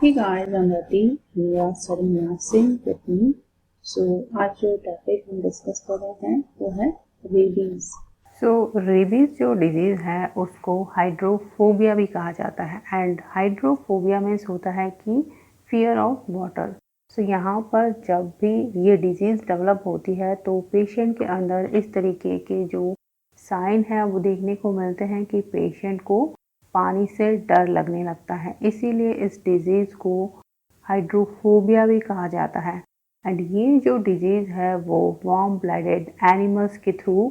Hey guys, I'm Rati. You are studying nursing with me. आज जो topic हम discuss कर रहे हैं वो है रेबीज। रेबीज जो डिजीज़ है उसको हाइड्रोफोबिया भी कहा जाता है एंड हाइड्रोफोबिया मीन्स होता है कि फियर ऑफ वाटर। यहाँ पर जब भी ये डिजीज़ डेवलप होती है तो पेशेंट के अंदर इस तरीके के जो साइन है वो देखने को मिलते हैं कि पेशेंट को पानी से डर लगने लगता है, इसीलिए इस डिजीज़ को हाइड्रोफोबिया भी कहा जाता है। एंड ये जो डिजीज़ है वो वार्म ब्लडेड एनिमल्स के थ्रू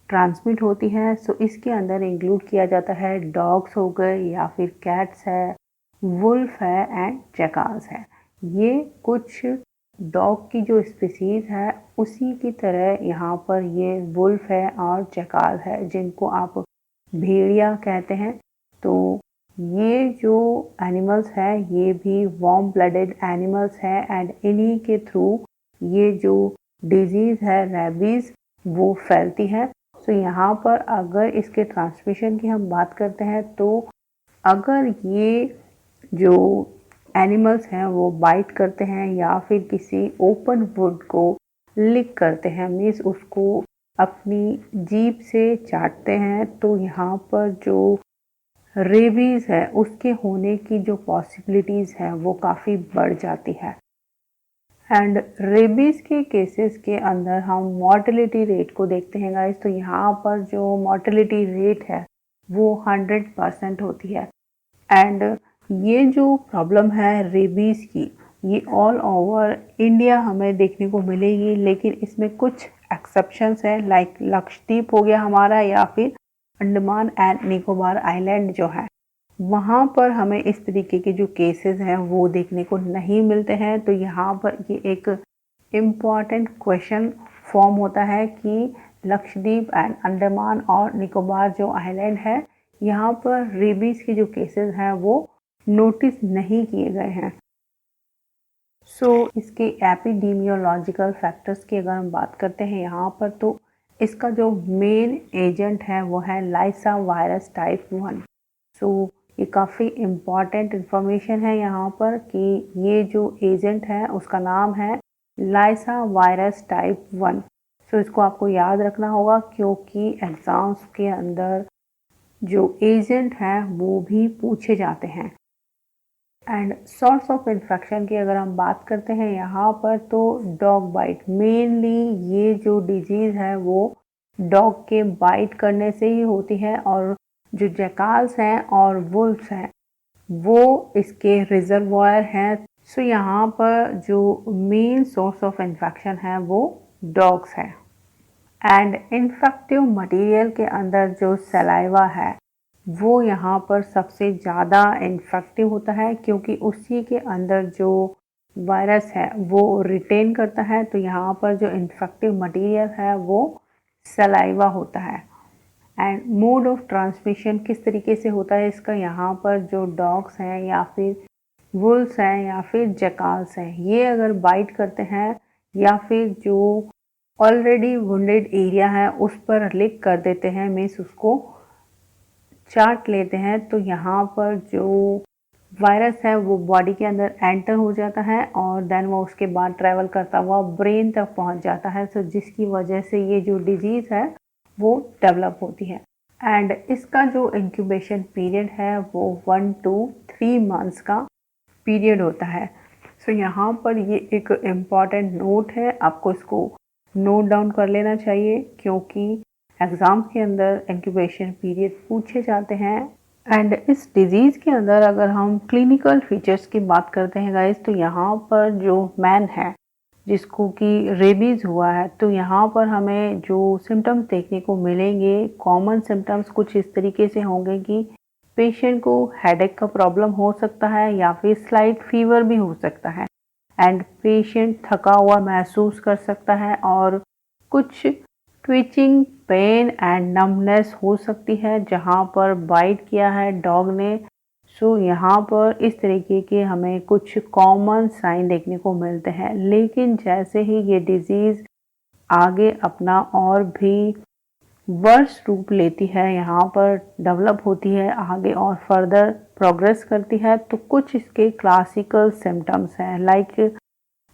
ट्रांसमिट होती है। इसके अंदर इंक्लूड किया जाता है डॉग्स हो गए या फिर कैट्स है, वुल्फ है एंड जैकाल्स है। ये कुछ डॉग की जो स्पीसीज है उसी की तरह यहाँ पर ये वुल्फ है और जैकाल है जिनको आप भेड़िया कहते हैं। तो ये जो एनिमल्स है ये भी वार्म ब्लडेड एनिमल्स है एंड इन्हीं के थ्रू ये जो डिजीज़ है रेबीज़ वो फैलती है। यहाँ पर अगर इसके ट्रांसमिशन की हम बात करते हैं तो अगर ये जो एनिमल्स हैं वो बाइट करते हैं या फिर किसी ओपन वुड को लिक करते हैं, मीन्स उसको अपनी जीभ से चाटते हैं, तो यहाँ पर जो रेबीज़ है उसके होने की जो पॉसिबिलिटीज़ है वो काफ़ी बढ़ जाती है। एंड रेबीज़ के केसेस के अंदर हम मॉर्टेलिटी रेट को देखते हैं गाइस। तो यहाँ पर जो मॉर्टेलिटी रेट है वो 100% होती है। एंड ये जो प्रॉब्लम है रेबीज़ की ये ऑल ओवर इंडिया हमें देखने को मिलेगी, लेकिन इसमें कुछ एक्सेप्शंस हैं, लाइक लक्षद्वीप हो गया हमारा या फिर अंडमान एंड निकोबार आइलैंड जो है वहाँ पर हमें इस तरीके के जो केसेस हैं वो देखने को नहीं मिलते हैं। तो यहाँ पर ये एक इम्पॉर्टेंट क्वेश्चन फॉर्म होता है कि लक्षद्वीप एंड अंडमान और निकोबार जो आइलैंड है यहाँ पर रेबीज़ के जो केसेस हैं वो नोटिस नहीं किए गए हैं। इसके एपिडेमियोलॉजिकल फैक्टर्स की अगर हम बात करते हैं यहाँ पर, तो इसका जो मेन एजेंट है वो है लाइसा वायरस टाइप 1। ये काफ़ी इम्पॉर्टेंट इन्फॉर्मेशन है यहाँ पर कि ये जो एजेंट है उसका नाम है लाइसा वायरस टाइप 1। इसको आपको याद रखना होगा क्योंकि एग्ज़ाम्स के अंदर जो एजेंट हैं वो भी पूछे जाते हैं। एंड सोर्स ऑफ इन्फेक्शन की अगर हम बात करते हैं यहाँ पर, तो डॉग बाइट, मेनली ये जो डिजीज़ है वो डॉग के बाइट करने से ही होती है और जो जैकाल्स हैं और वुल्फ्स हैं वो इसके रिजर्वायर हैं। यहाँ पर जो मेन सोर्स ऑफ इन्फेक्शन है वो डॉग्स है। एंड इन्फेक्टिव मटेरियल के अंदर जो सलाइवा है वो यहाँ पर सबसे ज़्यादा इन्फेक्टिव होता है क्योंकि उसी के अंदर जो वायरस है वो रिटेन करता है। तो यहाँ पर जो इन्फेक्टिव मटेरियल है वो सलाइवा होता है। एंड मोड ऑफ ट्रांसमिशन किस तरीके से होता है इसका, यहाँ पर जो डॉग्स हैं या फिर वुल्स हैं या फिर जैकाल्स हैं ये अगर बाइट करते हैं या फिर जो ऑलरेडी वुंडेड एरिया है उस पर लिक कर देते हैं, मीन्स उसको चाट लेते हैं, तो यहाँ पर जो वायरस है वो बॉडी के अंदर एंटर हो जाता है और देन वो उसके बाद ट्रैवल करता हुआ ब्रेन तक पहुँच जाता है। जिसकी वजह से ये जो डिजीज़ है वो डेवलप होती है। एंड इसका जो इंक्यूबेशन पीरियड है वो 1 to 3 मंथ्स का पीरियड होता है। यहाँ पर ये एक इम्पॉर्टेंट नोट है, आपको इसको नोट डाउन कर लेना चाहिए क्योंकि एग्ज़ाम के अंदर इंक्यूबेशन पीरियड पूछे जाते हैं। एंड इस डिज़ीज़ के अंदर अगर हम क्लिनिकल फीचर्स की बात करते हैं गाइस, तो यहाँ पर जो मैन है जिसको कि रेबीज़ हुआ है, तो यहाँ पर हमें जो सिम्टम्स देखने को मिलेंगे, कॉमन सिम्टम्स कुछ इस तरीके से होंगे कि पेशेंट को हेडेक का प्रॉब्लम हो सकता है या फिर स्लाइट फीवर भी हो सकता है एंड पेशेंट थका हुआ महसूस कर सकता है और कुछ ट्विचिंग, पेन एंड नमनेस हो सकती है जहाँ पर बाइट किया है डॉग ने। यहाँ पर इस तरीके के हमें कुछ कॉमन साइन देखने को मिलते हैं, लेकिन जैसे ही ये डिज़ीज़ आगे अपना और भी वर्ष रूप लेती है, यहाँ पर डेवलप होती है आगे और फर्दर प्रोग्रेस करती है, तो कुछ इसके क्लासिकल सिम्टम्स हैं लाइक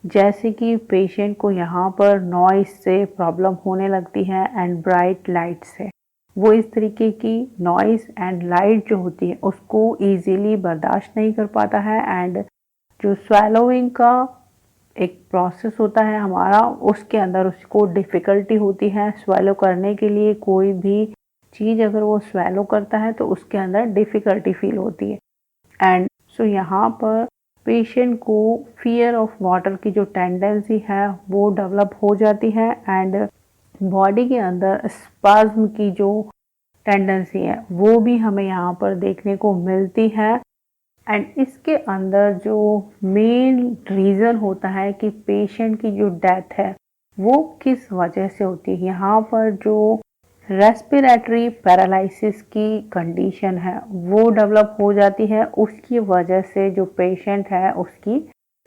जैसे कि पेशेंट को यहाँ पर नॉइस से प्रॉब्लम होने लगती है एंड ब्राइट लाइट से। वो इस तरीके की नॉइस एंड लाइट जो होती है उसको इजीली बर्दाश्त नहीं कर पाता है एंड जो स्वेलोइंग का एक प्रोसेस होता है हमारा, उसके अंदर उसको डिफ़िकल्टी होती है स्वेलो करने के लिए। कोई भी चीज़ अगर वो स्वेलो करता है तो उसके अंदर डिफ़िकल्टी फील होती है एंड सो यहाँ पर पेशेंट को फियर ऑफ वाटर की जो टेंडेंसी है वो डेवलप हो जाती है एंड बॉडी के अंदर स्पाज्म की जो टेंडेंसी है वो भी हमें यहाँ पर देखने को मिलती है एंड इसके अंदर जो मेन रीज़न होता है कि पेशेंट की जो डेथ है वो किस वजह से होती है। यहाँ पर जो रेस्पिरेटरी पैरालिसिस की कंडीशन है वो डेवलप हो जाती है, उसकी वजह से जो पेशेंट है उसकी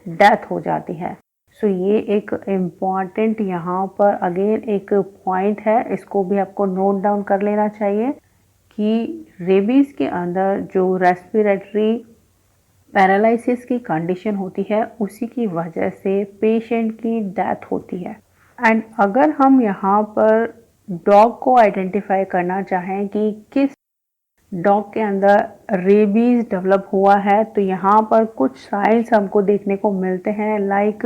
डेथ हो जाती है। सो ये एक इम्पॉर्टेंट यहाँ पर अगेन एक पॉइंट है, इसको भी आपको नोट डाउन कर लेना चाहिए कि रेबीज़ के अंदर जो रेस्पिरेटरी पैरालिसिस की कंडीशन होती है उसी की वजह से पेशेंट की डेथ होती है। एंड अगर हम यहाँ पर डॉग को आइडेंटिफाई करना चाहें कि किस डॉग के अंदर रेबीज़ डेवलप हुआ है, तो यहाँ पर कुछ साइंस हमको देखने को मिलते हैं लाइक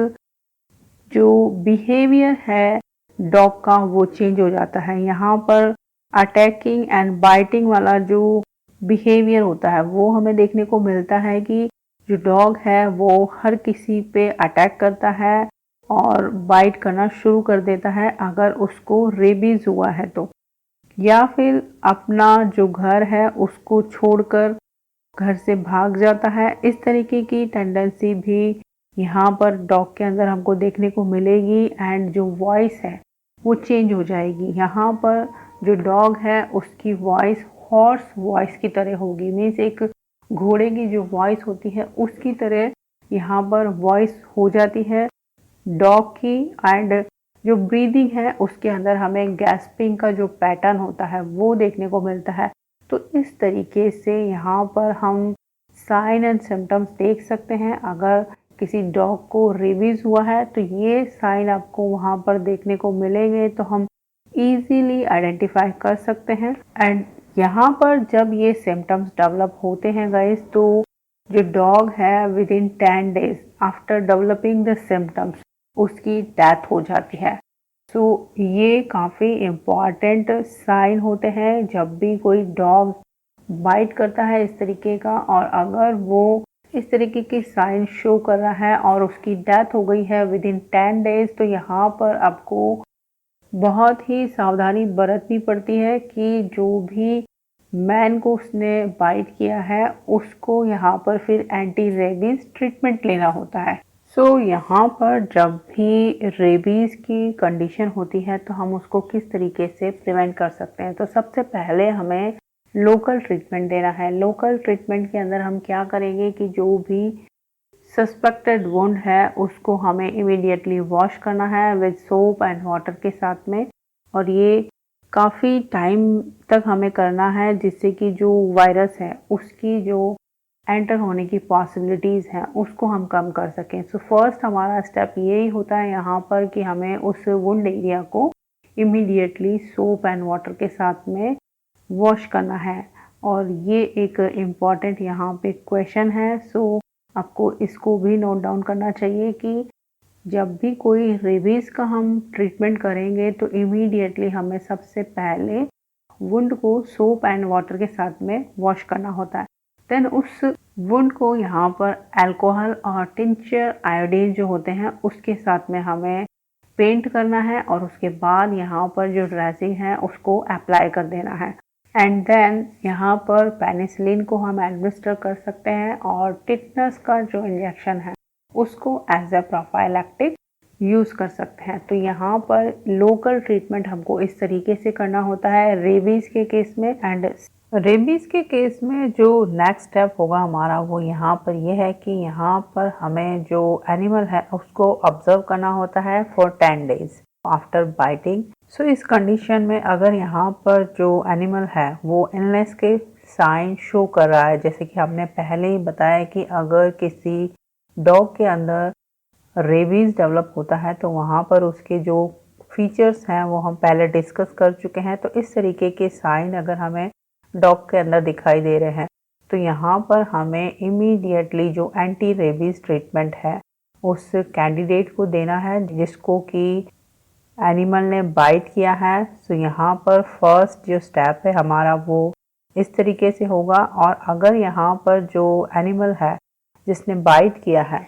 जो बिहेवियर है डॉग का वो चेंज हो जाता है। यहाँ पर अटैकिंग एंड बाइटिंग वाला जो बिहेवियर होता है वो हमें देखने को मिलता है कि जो डॉग है वो हर किसी पे अटैक करता है और बाइट करना शुरू कर देता है अगर उसको रेबीज़ हुआ है तो, या फिर अपना जो घर है उसको छोड़कर घर से भाग जाता है। इस तरीके की टेंडेंसी भी यहाँ पर डॉग के अंदर हमको देखने को मिलेगी एंड जो वॉइस है वो चेंज हो जाएगी। यहाँ पर जो डॉग है उसकी वॉइस हॉर्स वॉइस की तरह होगी, मीन्स एक घोड़े की जो वॉइस होती है उसकी तरह यहाँ पर वॉइस हो जाती है डॉग की एंड जो ब्रीदिंग है उसके अंदर हमें गैस्पिंग का जो पैटर्न होता है वो देखने को मिलता है। तो इस तरीके से यहाँ पर हम साइन एंड सिम्टम्स देख सकते हैं। अगर किसी डॉग को रेबीज़ हुआ है तो ये साइन आपको वहाँ पर देखने को मिलेंगे, तो हम इजीली आइडेंटिफाई कर सकते हैं। एंड यहाँ पर जब ये सिम्टम्स डेवलप होते हैं गाइस, तो जो डॉग है with in 10 days after developing the symptoms उसकी डेथ हो जाती है। सो ये काफ़ी इम्पॉर्टेंट साइन होते हैं जब भी कोई डॉग बाइट करता है इस तरीके का, और अगर वो इस तरीके की साइन शो कर रहा है और उसकी डेथ हो गई है विद इन 10 डेज, तो यहाँ पर आपको बहुत ही सावधानी बरतनी पड़ती है कि जो भी मैन को उसने बाइट किया है उसको यहाँ पर फिर एंटी रेबीज़ ट्रीटमेंट लेना होता है। सो यहाँ पर जब भी रेबीज़ की कंडीशन होती है तो हम उसको किस तरीके से प्रिवेंट कर सकते हैं, तो सबसे पहले हमें लोकल ट्रीटमेंट देना है। लोकल ट्रीटमेंट के अंदर हम क्या करेंगे कि जो भी सस्पेक्टेड वुंड है उसको हमें इमीडिएटली वॉश करना है विद सोप एंड वाटर के साथ में, और ये काफ़ी टाइम तक हमें करना है जिससे कि जो वायरस है उसकी जो एंटर होने की पॉसिबिलिटीज़ हैं उसको हम कम कर सकें। सो फर्स्ट हमारा स्टेप यही होता है यहाँ पर कि हमें उस वुंड एरिया को इमीडिएटली सोप एंड वाटर के साथ में वॉश करना है। और ये एक इम्पॉर्टेंट यहाँ पे क्वेश्चन है, सो आपको इसको भी नोट डाउन करना चाहिए कि जब भी कोई रेबीज़ का हम ट्रीटमेंट करेंगे तो इमीडिएटली हमें सबसे पहले वुंड को सोप एंड वाटर के साथ में वॉश करना होता है। देन उस वुंड को यहाँ पर अल्कोहल और टिंचर आयोडीन जो होते हैं उसके साथ में हमें पेंट करना है, और उसके बाद यहाँ पर जो ड्रेसिंग है उसको अप्लाई कर देना है। एंड देन यहाँ पर पेनिसिलिन को हम एडमिनिस्टर कर सकते हैं, और टिटनस का जो इंजेक्शन है उसको एज ए प्रोफाइलैक्टिक यूज़ कर सकते हैं। तो यहाँ पर लोकल ट्रीटमेंट हमको इस तरीके से करना होता है रेबीज़ के केस में। एंड रेबीज़ के केस में जो नेक्स्ट स्टेप होगा हमारा वो यहाँ पर यह है कि यहाँ पर हमें जो एनिमल है उसको ऑब्जर्व करना होता है for 10 days. After biting. So इस कंडीशन में अगर यहाँ पर जो एनिमल है वो इलनेस के साइन शो कर रहा है, जैसे कि हमने पहले ही बताया कि अगर किसी डॉग के अंदर रेबीज़ डेवलप होता है तो वहाँ पर उसके जो फीचर्स हैं वो हम पहले डिस्कस कर चुके हैं। तो इस तरीके के साइन अगर हमें डॉग के अंदर दिखाई दे रहे हैं तो यहाँ पर हमें इमीडिएटली जो एंटी रेबीज़ ट्रीटमेंट है उस कैंडिडेट को देना है जिसको कि एनिमल ने बाइट किया है। सो यहाँ पर फर्स्ट जो स्टेप है हमारा वो इस तरीके से होगा। और अगर यहाँ पर जो एनिमल है जिसने बाइट किया है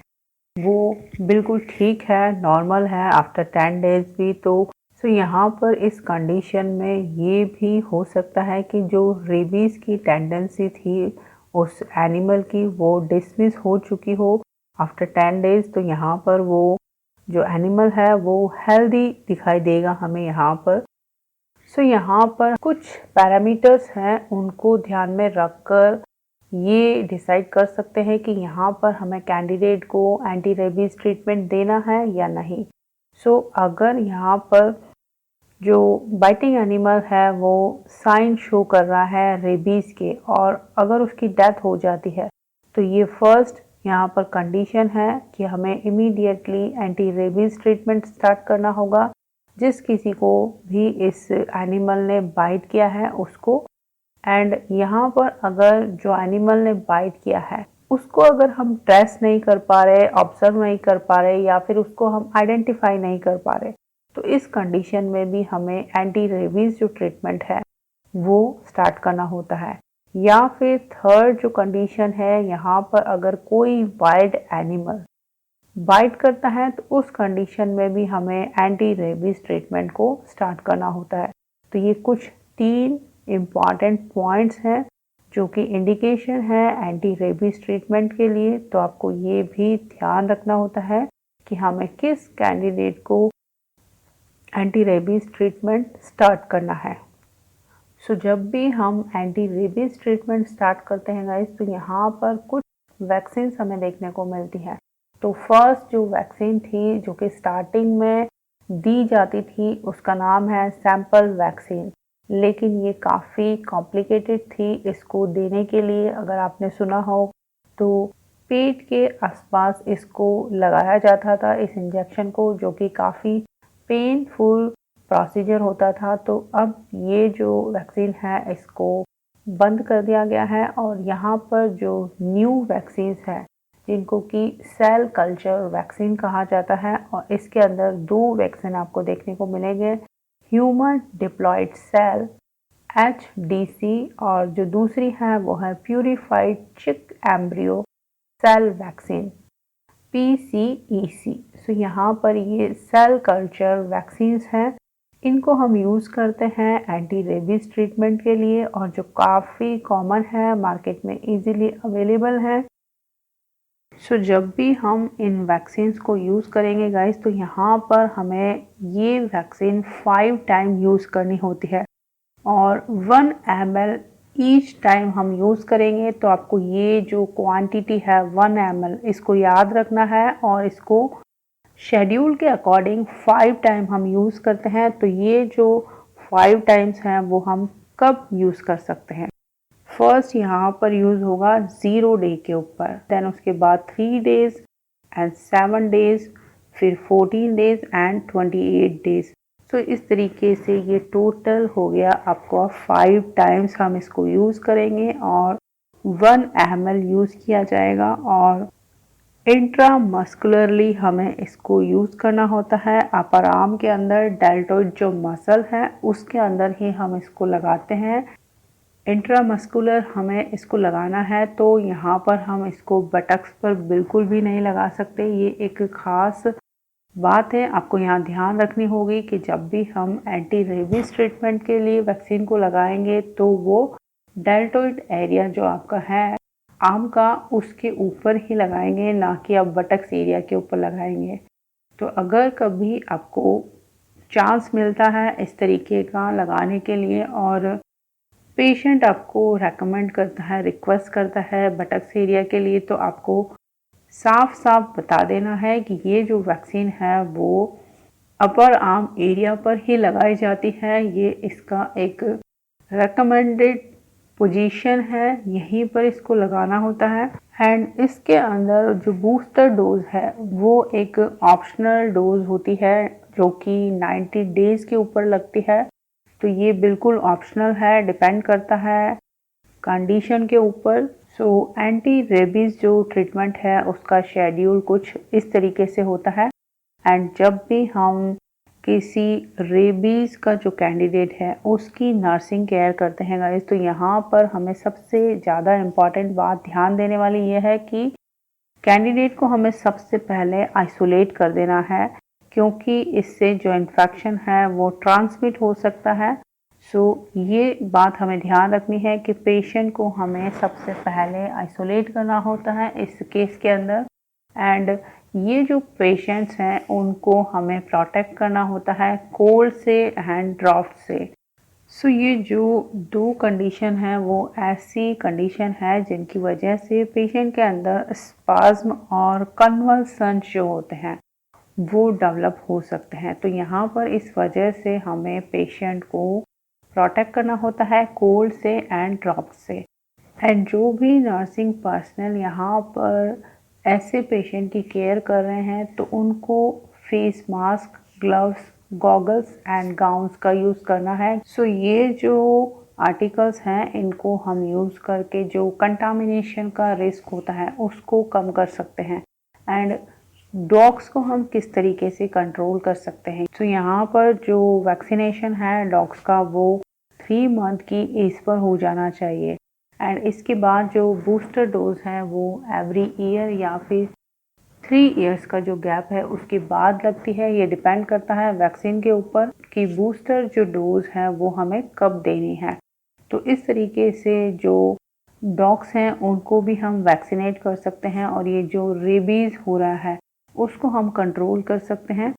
वो बिल्कुल ठीक है, नॉर्मल है आफ्टर 10 डेज भी, तो यहाँ पर इस कंडीशन में ये भी हो सकता है कि जो रेबीज़ की टेंडेंसी थी उस एनिमल की वो डिसमिस हो चुकी हो आफ्टर 10 डेज। तो यहाँ पर वो जो एनिमल है वो हेल्दी दिखाई देगा हमें यहाँ पर। यहाँ पर कुछ पैरामीटर्स हैं उनको ध्यान में रखकर ये डिसाइड कर सकते हैं कि यहाँ पर हमें कैंडिडेट को एंटी रेबीज़ ट्रीटमेंट देना है या नहीं। अगर यहाँ पर जो बाइटिंग एनिमल है वो साइन शो कर रहा है रेबीज़ के और अगर उसकी डेथ हो जाती है तो ये फर्स्ट यहाँ पर कंडीशन है कि हमें immediately anti rabies treatment start करना होगा। जिस किसी को भी इस एनिमल ने बाइट किया है उसको, एंड यहाँ पर अगर जो एनिमल ने बाइट किया है उसको अगर हम ट्रेस नहीं कर पा रहे, ऑब्जर्व नहीं कर पा रहे या फिर उसको हम आइडेंटिफाई नहीं कर पा रहे तो इस कंडीशन में भी हमें एंटी रेबीज़ जो ट्रीटमेंट है वो स्टार्ट करना होता है। या फिर थर्ड जो कंडीशन है यहाँ पर अगर कोई वाइल्ड एनिमल बाइट करता है तो उस कंडीशन में भी हमें एंटी रेबीज़ ट्रीटमेंट को स्टार्ट करना होता है। तो ये कुछ 3 इम्पॉर्टेंट पॉइंट्स हैं जो कि इंडिकेशन है एंटी रेबीज़ ट्रीटमेंट के लिए। तो आपको ये भी ध्यान रखना होता है कि हमें किस कैंडिडेट को एंटी रेबीज़ ट्रीटमेंट स्टार्ट करना है। जब भी हम एंटी रेबीज़ ट्रीटमेंट स्टार्ट करते हैं गाइस तो यहाँ पर कुछ वैक्सीन हमें देखने को मिलती है। तो फर्स्ट जो वैक्सीन थी जो कि स्टार्टिंग में दी जाती थी उसका नाम है सैंपल वैक्सीन, लेकिन ये काफ़ी कॉम्प्लिकेटेड थी इसको देने के लिए। अगर आपने सुना हो तो पेट के आसपास इसको लगाया जाता था इस इंजेक्शन को, जो कि काफ़ी पेनफुल प्रोसीजर होता था। तो अब ये जो वैक्सीन है इसको बंद कर दिया गया है और यहाँ पर जो न्यू वैक्सीन है जिनको कि सेल कल्चर वैक्सीन कहा जाता है और इसके अंदर 2 वैक्सीन आपको देखने को मिलेंगे, ह्यूमन डिप्लॉयड सेल HDC और जो दूसरी है वो है प्यूरिफाइड चिक एम्ब्रियो सेल वैक्सीन PCEC। यहाँ पर ये सेल कल्चर वैक्सीन्स हैं, इनको हम यूज़ करते हैं एंटी रेबीज़ ट्रीटमेंट के लिए और जो काफ़ी कॉमन है, मार्केट में इजीली अवेलेबल है। जब भी हम इन वैक्सीन्स को यूज़ करेंगे गाइस तो यहाँ पर हमें ये वैक्सीन 5 टाइम यूज़ करनी होती है और 1 ml ईच टाइम हम यूज़ करेंगे। तो आपको ये जो क्वांटिटी है 1 ml इसको याद रखना है और इसको शेड्यूल के अकॉर्डिंग 5 टाइम हम यूज़ करते हैं। तो ये जो 5 टाइम्स हैं वो हम कब यूज़ कर सकते हैं? फर्स्ट यहाँ पर यूज़ होगा 0 डे के ऊपर, देन उसके बाद 3 डेज़ एंड 7 डेज़, फिर 14 डेज़ एंड 28 डेज़। इस तरीके से ये टोटल हो गया आपको 5 टाइम्स हम इसको यूज़ करेंगे और 1 ml यूज़ किया जाएगा और इंट्रामस्कुलरली हमें इसको यूज़ करना होता है। अपर आर्म के अंदर डेल्टोइड जो मसल है उसके अंदर ही हम इसको लगाते हैं। इंट्रामस्कुलर हमें इसको लगाना है तो यहाँ पर हम इसको बटक्स पर बिल्कुल भी नहीं लगा सकते। ये एक ख़ास बात है, आपको यहाँ ध्यान रखनी होगी कि जब भी हम एंटी रेबीज़ ट्रीटमेंट के लिए वैक्सीन को लगाएंगे तो वो डेल्टोइड एरिया जो आपका है आर्म का उसके ऊपर ही लगाएंगे, ना कि आप बटक्स एरिया के ऊपर लगाएंगे। तो अगर कभी आपको चांस मिलता है इस तरीके का लगाने के लिए और पेशेंट आपको रेकमेंड करता है, रिक्वेस्ट करता है बटक्स एरिया के लिए, तो आपको साफ साफ बता देना है कि ये जो वैक्सीन है वो अपर आर्म एरिया पर ही लगाई जाती है। ये इसका एक रेकमेंडेड पोजीशन है, यहीं पर इसको लगाना होता है। एंड इसके अंदर जो बूस्टर डोज है वो एक ऑप्शनल डोज होती है जो कि 90 डेज के ऊपर लगती है। तो ये बिल्कुल ऑप्शनल है, डिपेंड करता है कंडीशन के ऊपर। सो एंटी रेबीज़ जो ट्रीटमेंट है उसका शेड्यूल कुछ इस तरीके से होता है। एंड जब भी हम किसी रेबीज़ का जो कैंडिडेट है उसकी नर्सिंग केयर करते हैं गाइस, तो यहाँ पर हमें सबसे ज़्यादा इम्पॉर्टेंट बात ध्यान देने वाली ये है कि कैंडिडेट को हमें सबसे पहले आइसोलेट कर देना है, क्योंकि इससे जो इन्फेक्शन है वो ट्रांसमिट हो सकता है। सो ये बात हमें ध्यान रखनी है कि पेशेंट को हमें सबसे पहले आइसोलेट करना होता है इस केस के अंदर। एंड ये जो पेशेंट्स हैं उनको हमें प्रोटेक्ट करना होता है कोल्ड से एंड ड्राफ्ट से। सो ये जो दो कंडीशन है वो ऐसी कंडीशन है जिनकी वजह से पेशेंट के अंदर स्पाज्म और कन्वल्सन जो होते हैं वो डेवलप हो सकते हैं। तो यहाँ पर इस वजह से हमें पेशेंट को प्रोटेक्ट करना होता है कोल्ड से एंड ड्राफ्ट से। एंड जो भी नर्सिंग पर्सनल यहाँ पर ऐसे पेशेंट की केयर कर रहे हैं तो उनको face mask, gloves, goggles and gowns का यूज़ करना है। सो ये जो आर्टिकल्स हैं इनको हम यूज़ करके जो कंटामिनेशन का रिस्क होता है उसको कम कर सकते हैं। एंड डॉग्स को हम किस तरीके से कंट्रोल कर सकते हैं, तो यहाँ पर जो वैक्सीनेशन है डॉग्स का वो 3 मंथ की एज पर हो जाना चाहिए। एंड इसके बाद जो बूस्टर डोज है वो एवरी ईयर या फिर 3 इयर्स का जो गैप है उसके बाद लगती है। ये डिपेंड करता है वैक्सीन के ऊपर कि बूस्टर जो डोज है वो हमें कब देनी है। तो इस तरीके से जो डॉग्स हैं उनको भी हम वैक्सीनेट कर सकते हैं और ये जो रेबीज़ हो रहा है उसको हम कंट्रोल कर सकते हैं।